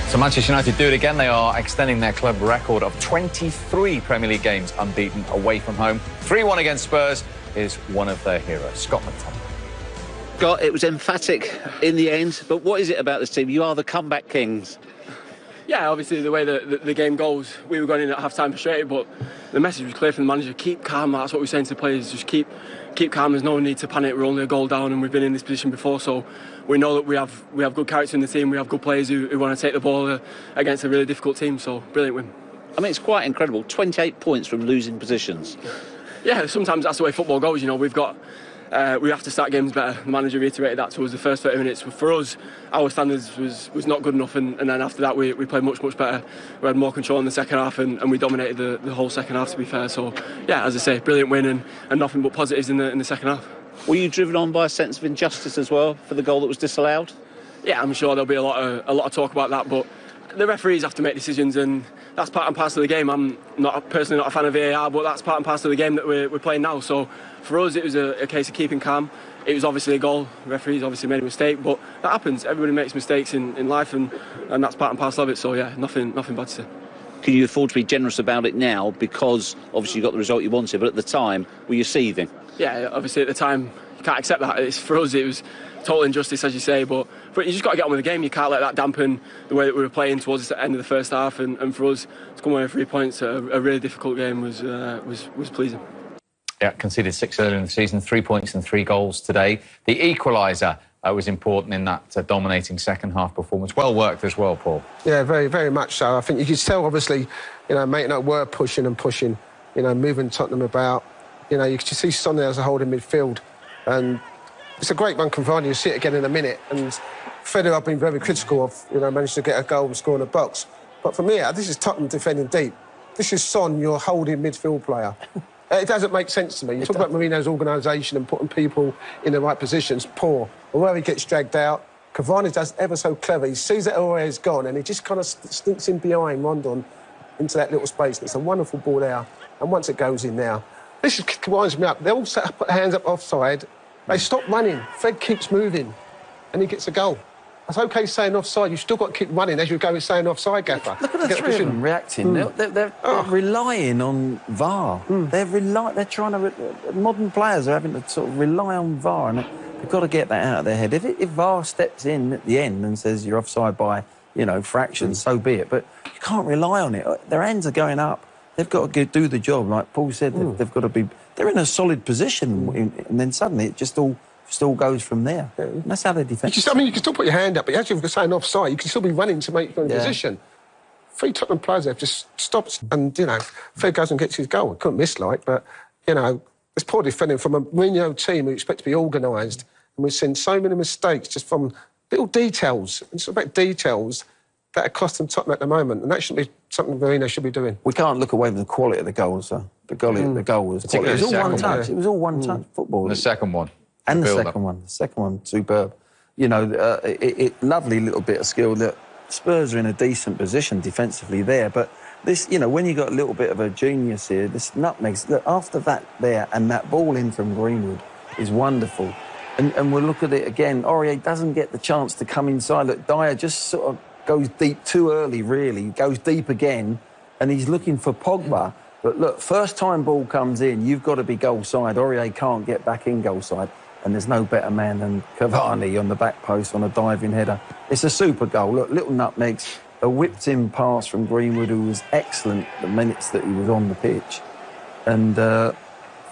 So Manchester United do it again. They are extending their club record of 23 Premier League games unbeaten away from home. 3-1 against Spurs is one of their heroes, Scott McTominay. Scott, it was emphatic in the end, but what is it about this team? You are the comeback kings. Yeah, obviously the way the game goes, we were going in at half-time frustrated, but the message was clear from the manager: keep calm. That's what we're saying to the players: just keep calm. There's no need to panic. We're only a goal down, and we've been in this position before, so we know that we have good character in the team. We have good players who want to take the ball against a really difficult team. So brilliant win. I mean, it's quite incredible. 28 points from losing positions. Yeah, sometimes that's the way football goes. You know, we have to start games better. The manager reiterated that to us the first 30 minutes. For us, our standards was not good enough, and then after that we played much better. We had more control in the second half, and we dominated the whole second half, to be fair. So yeah, as I say, brilliant win and nothing but positives in the second half. Were you driven on by a sense of injustice as well for the goal that was disallowed? Yeah, I'm sure there'll be a lot of talk about that, but the referees have to make decisions, and that's part and parcel of the game. I'm personally not a fan of VAR, but that's part and parcel of the game that we're playing now. So for us, it was a case of keeping calm. It was obviously a goal. The referees obviously made a mistake, but that happens. Everybody makes mistakes in life, and that's part and parcel of it. So yeah, nothing bad to say. Can you afford to be generous about it now, because obviously you got the result you wanted, but at the time, were you seething? Yeah, obviously at the time you can't accept that. For us, it was total injustice, as you say, but you just got to get on with the game. You can't let that dampen the way that we were playing towards the end of the first half, and for us to come away with 3 points at a really difficult game was pleasing. Yeah, conceded 6 earlier in the season, 3 points and 3 goals today. The equaliser was important in that dominating second half performance. Well worked as well, Paul. Yeah, very, very much so. I think you could tell, obviously, Maitland United were pushing, moving Tottenham about. You could see Son there as a holding midfield, and it's a great run, Cavani. You'll see it again in a minute. And Federer, I've been very critical of, managed to get a goal and score in the box. But for me, this is Tottenham defending deep. This is Son, your holding midfield player. It doesn't make sense to me. You talk about Mourinho's organisation and putting people in the right positions, poor. Or where he gets dragged out, Cavani does ever so clever. He sees that Aurier's gone and he just kind of sneaks in behind Rondon into that little space. And it's a wonderful ball there. And once it goes in now, this winds me up. They all put their hands up offside. They stop running. Fred keeps moving and he gets a goal. It's OK saying offside. You've still got to keep running as you go saying offside, Gaffer. Look at the three of them reacting. They're relying on VAR. They're trying to... Modern players are having to sort of rely on VAR, and they've got to get that out of their head. If VAR steps in at the end and says you're offside by, fractions, so be it. But you can't rely on it. Their hands are going up. They've got to do the job. Like Paul said, they've got to be... They're in a solid position, and then suddenly it just all goes from there. Yeah. And that's how they defend. You can still put your hand up, but as you're saying offside, you can still be running to make your own position. 3 Tottenham players there just stops, and, Fred goes and gets his goal. Couldn't miss, but, it's poor defending from a Mourinho team who expect to be organised, and we've seen so many mistakes just from little details. It's about details that are costing Tottenham at the moment, and that should be something Mourinho should be doing. We can't look away from the quality of the goals, though. The goal was... It was all one touch. It was all one touch football. And the second one. And the second one, superb. Lovely little bit of skill. That Spurs are in a decent position defensively there, but this, when you got a little bit of a genius here, this nutmegs. Look, after that there and that ball in from Greenwood is wonderful, and we'll look at it again. Aurier doesn't get the chance to come inside. Look, Dyer just sort of goes deep too early. Really goes deep again, and he's looking for Pogba. But look, first time ball comes in, you've got to be goal side. Aurier can't get back in goal side. And there's no better man than Cavani on the back post on a diving header. It's a super goal. Look, little nutmegs, a whipped-in pass from Greenwood, who was excellent the minutes that he was on the pitch, and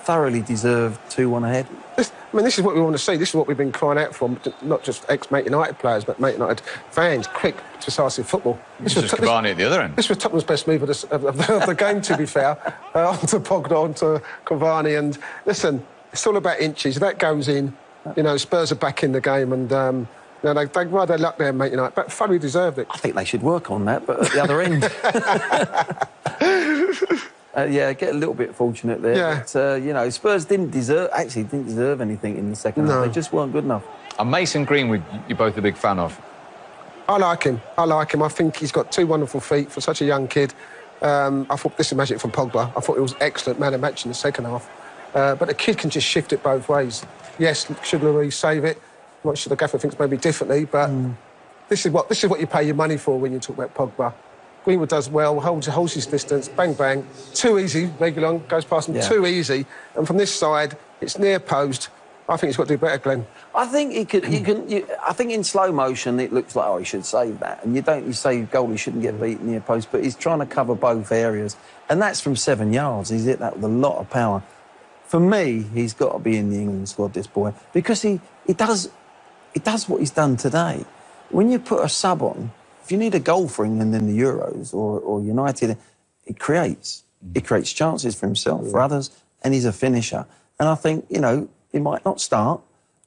thoroughly deserved 2-1 ahead. This is what we want to see. This is what we've been crying out for, not just ex-Man United players, but Man United fans. Quick, decisive football. This was Cavani at the other end. This was Tottenham's best move of the game, to be fair. Onto Pogba, onto Cavani. And listen, it's all about inches. If that goes in, Spurs are back in the game, and they ride their luck there, Man United, but fully deserved it. I think they should work on that, but at the other end. Get a little bit fortunate there. Yeah. But, Spurs didn't deserve anything in the second half. They just weren't good enough. And Mason Greenwood, you're both a big fan of. I like him. I think he's got 2 wonderful feet for such a young kid. I thought this is magic from Pogba. I thought it was excellent man of match in the second half. But the kid can just shift it both ways. Yes, should Lloris save it? I'm not sure the gaffer thinks maybe differently, but this is what you pay your money for when you talk about Pogba. Greenwood does well, holds his distance, bang, bang. Too easy, Reguilon goes past him, too easy. And from this side, it's near post. I think he's got to do better, Glenn. I think I think in slow motion it looks like, oh, he should save that. And you say goalie shouldn't get beaten near post, but he's trying to cover both areas. And that's from 7 yards. He's hit that with a lot of power. For me, he's got to be in the England squad, this boy, because he does what he's done today. When you put a sub on, if you need a goal for England in the Euros or United, it creates chances for himself, for others, and he's a finisher. And I think, he might not start,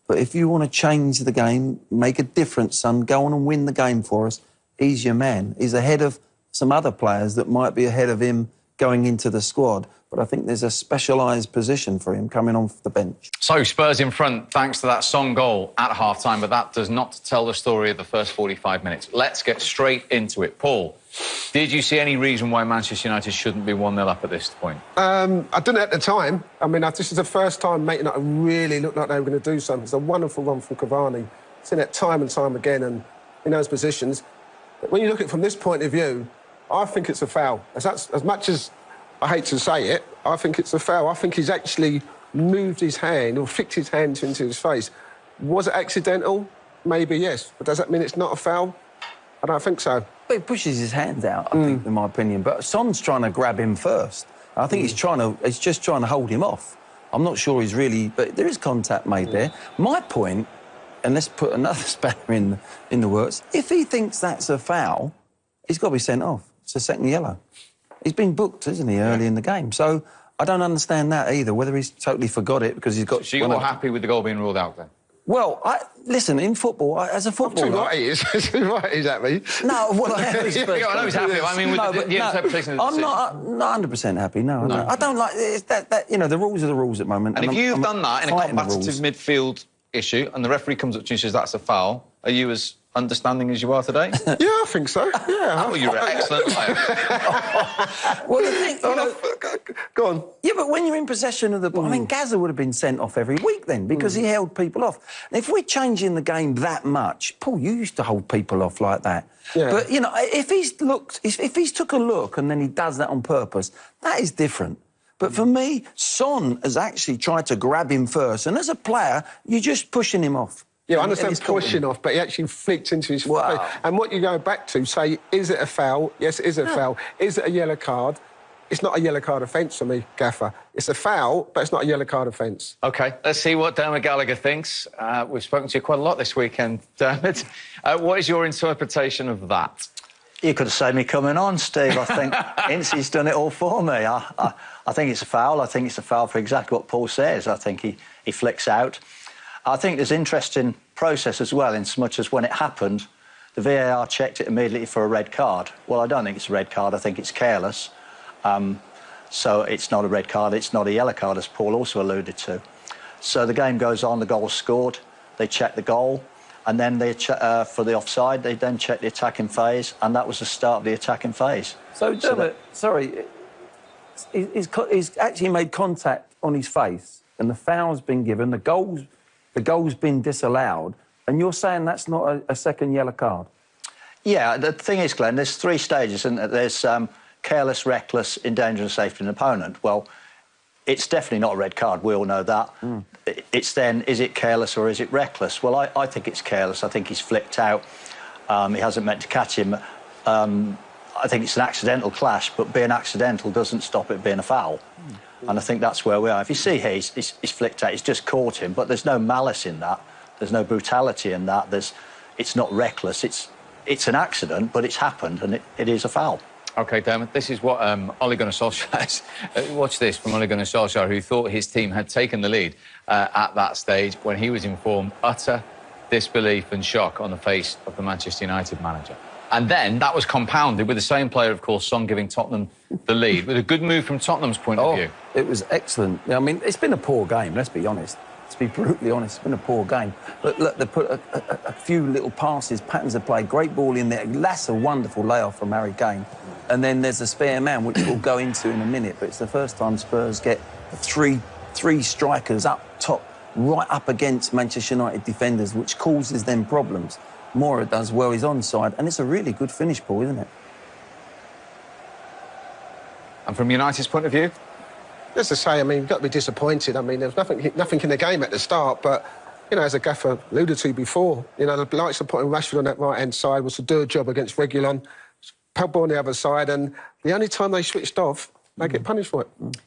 but if you want to change the game, make a difference, son, go on and win the game for us, he's your man. He's ahead of some other players that might be ahead of him going into the squad. But I think there's a specialised position for him coming off the bench. So Spurs in front thanks to that Son goal at half-time, but that does not tell the story of the first 45 minutes. Let's get straight into it. Paul, did you see any reason why Manchester United shouldn't be 1-0 up at this point? I didn't at the time. I mean, this is the first time Man United really looked like they were going to do something. It's a wonderful run from Cavani. Seen it time and time again, and he knows positions. But when you look at it from this point of view, I think it's a foul. As much as I hate to say it, I think it's a foul. I think he's actually moved his hand or flicked his hand into his face. Was it accidental? Maybe, yes. But does that mean it's not a foul? I don't think so. But he pushes his hands out, I think, in my opinion. But Son's trying to grab him first. I think he's just trying to hold him off. I'm not sure he's really... But there is contact made there. My point, and let's put another spanner in the works, if he thinks that's a foul, he's got to be sent off. It's a second yellow. He's been booked, isn't he, early in the game? So I don't understand that either, whether he's totally forgot it because he's got... So you're happy with the goal being ruled out, then? Well, listen, in football, as a footballer... Too right he is. Too right he's happy. No, well, I am. I know he's happy. I mean, with the interpretation of the decision. I'm not 100% happy, no. I don't like... the rules are the rules at the moment. And if you've done that in a competitive midfield issue and the referee comes up to you and says that's a foul, are you as understanding as you are today? Yeah, I think so. Yeah. Oh, you're an excellent player. Well, the thing... Go on. Yeah, but when you're in possession of the ball... I mean, Gazza would have been sent off every week then because he held people off. And if we're changing the game that much... Paul, you used to hold people off like that. Yeah. But, if he's took a look and then he does that on purpose, that is different. But for me, Son has actually tried to grab him first. And as a player, you're just pushing him off. Yeah, I understand pushing off, but he actually flicked into his face. And what you go back to, say, is it a foul? Yes, it is a foul. Is it a yellow card? It's not a yellow card offence for me, Gaffer. It's a foul, but it's not a yellow card offence. OK, let's see what Dermot Gallagher thinks. We've spoken to you quite a lot this weekend, Dermot. What is your interpretation of that? You could have saved me coming on, Steve. I think Incy's done it all for me. I think it's a foul. I think it's a foul for exactly what Paul says. I think he flicks out. I think there's interesting process as well, in so much as when it happened, the VAR checked it immediately for a red card. Well, I don't think it's a red card. I think it's careless. So it's not a red card. It's not a yellow card, as Paul also alluded to. So the game goes on. The goal's scored. They check the goal. And then they for the offside, they then check the attacking phase. And that was the start of the attacking phase. So, Dermot, sorry, he's actually made contact on his face and the foul's been given, the goal's been disallowed, and you're saying that's not a second yellow card? Yeah, the thing is, Glenn, there's three stages, and there's careless, reckless, endangering safety of an opponent. Well, it's definitely not a red card. We all know that. It's then, is it careless or is it reckless? Well, I think it's careless. I think he's flicked out. He hasn't meant to catch him. I think it's an accidental clash, but being accidental doesn't stop it being a foul. And I think that's where we are. If you see here, he's flicked out, he's just caught him, but there's no malice in that. There's no brutality in that. It's not reckless. It's an accident, but it's happened, and it is a foul. OK, Dermot, this is what Ole Gunnar Solskjaer... Watch this from Ole Gunnar Solskjaer, who thought his team had taken the lead at that stage when he was informed utter disbelief and shock on the face of the Manchester United manager. And then that was compounded with the same player, of course, Son, giving Tottenham the lead, with a good move from Tottenham's point of view. It was excellent. I mean, it's been a poor game, let's be honest. Let's be brutally honest, it's been a poor game. But look, they put a few little passes, patterns of play, great ball in there. That's a wonderful layoff from Harry Kane. And then there's a spare man, which we'll go into in a minute, but it's the first time Spurs get three strikers up top, right up against Manchester United defenders, which causes them problems. Moura does well, he's onside, and it's a really good finish, Paul, isn't it? And from United's point of view? As I say, I mean, you've got to be disappointed. I mean, there was nothing in the game at the start, but, you know, as the gaffer alluded to before, you know, the likes of putting Rashford on that right-hand side was to do a job against Reguilon, Pogba on the other side, and the only time they switched off, they get punished for it.